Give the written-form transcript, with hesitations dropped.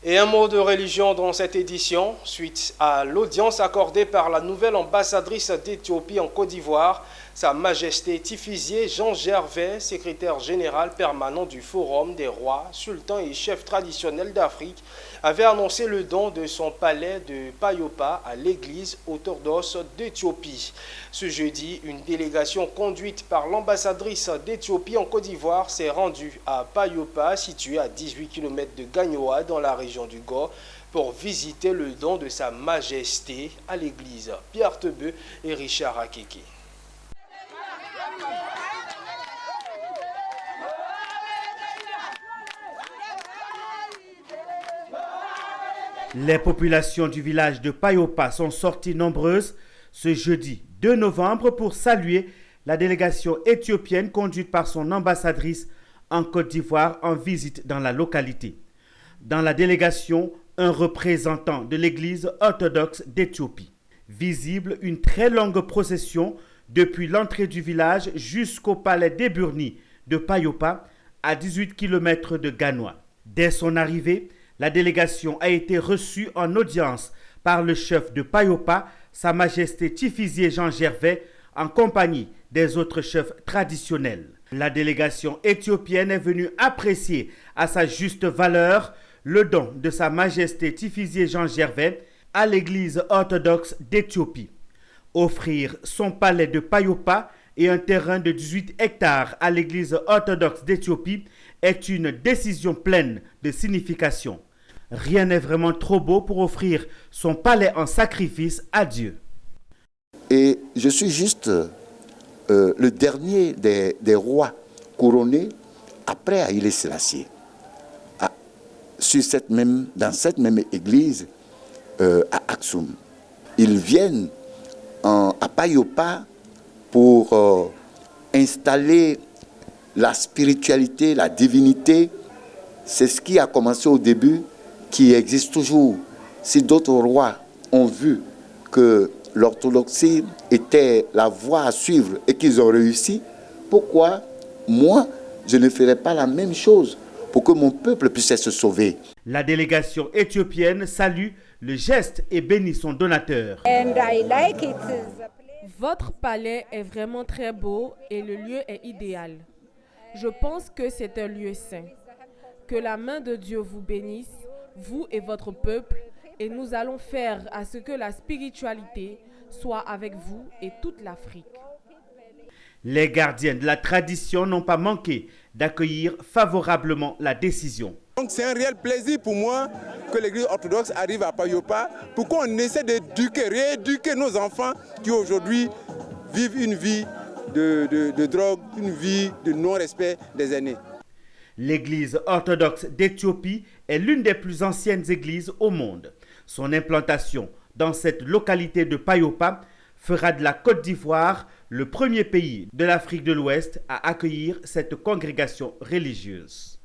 Et un mot de religion dans cette édition, suite à l'audience accordée par la nouvelle ambassadrice d'Éthiopie en Côte d'Ivoire, Sa Majesté Tifizié Jean Gervais, secrétaire général permanent du Forum des rois, sultans et chefs traditionnels d'Afrique, avait annoncé le don de son palais de Payopa à l'église orthodoxe d'Éthiopie. Ce jeudi, une délégation conduite par l'ambassadrice d'Éthiopie en Côte d'Ivoire s'est rendue à Payopa, situé à 18 km de Gagnoa dans la région du Go, pour visiter le don de Sa Majesté à l'église. Pierre Tebeu et Richard Akeke. Les populations du village de Payopa sont sorties nombreuses ce jeudi 2 novembre pour saluer la délégation éthiopienne conduite par son ambassadrice en Côte d'Ivoire en visite dans la localité. Dans la délégation, un représentant de l'église orthodoxe d'Éthiopie. Visible une très longue procession depuis l'entrée du village jusqu'au palais d'Eburni de Payopa, à 18 km de Ganoa. Dès son arrivée, la délégation a été reçue en audience par le chef de Payopa, Sa Majesté Tifizié Jean Gervais, en compagnie des autres chefs traditionnels. La délégation éthiopienne est venue apprécier à sa juste valeur le don de Sa Majesté Tifizié Jean Gervais à l'église orthodoxe d'Éthiopie. Offrir son palais de Payopa et un terrain de 18 hectares à l'église orthodoxe d'Éthiopie est une décision pleine de signification. Rien n'est vraiment trop beau pour offrir son palais en sacrifice à Dieu. Et je suis juste le dernier des rois couronnés après Haïlé Sélassié. Dans cette même église à Aksum. Ils viennent à Payopa pour installer la spiritualité, la divinité. C'est ce qui a commencé au début, qui existe toujours. Si d'autres rois ont vu que l'orthodoxie était la voie à suivre et qu'ils ont réussi, pourquoi moi, je ne ferais pas la même chose pour que mon peuple puisse se sauver? La délégation éthiopienne salue le geste et bénit son donateur. Votre palais est vraiment très beau et le lieu est idéal. Je pense que c'est un lieu saint. Que la main de Dieu vous bénisse, vous et votre peuple, et nous allons faire à ce que la spiritualité soit avec vous et toute l'Afrique. Les gardiens de la tradition n'ont pas manqué d'accueillir favorablement la décision. Donc c'est un réel plaisir pour moi que l'église orthodoxe arrive à Payopa pour qu'on essaie rééduquer nos enfants qui aujourd'hui vivent une vie de drogue, une vie de non-respect des aînés. L'église orthodoxe d'Éthiopie est l'une des plus anciennes églises au monde. Son implantation dans cette localité de Payopa fera de la Côte d'Ivoire le premier pays de l'Afrique de l'Ouest à accueillir cette congrégation religieuse.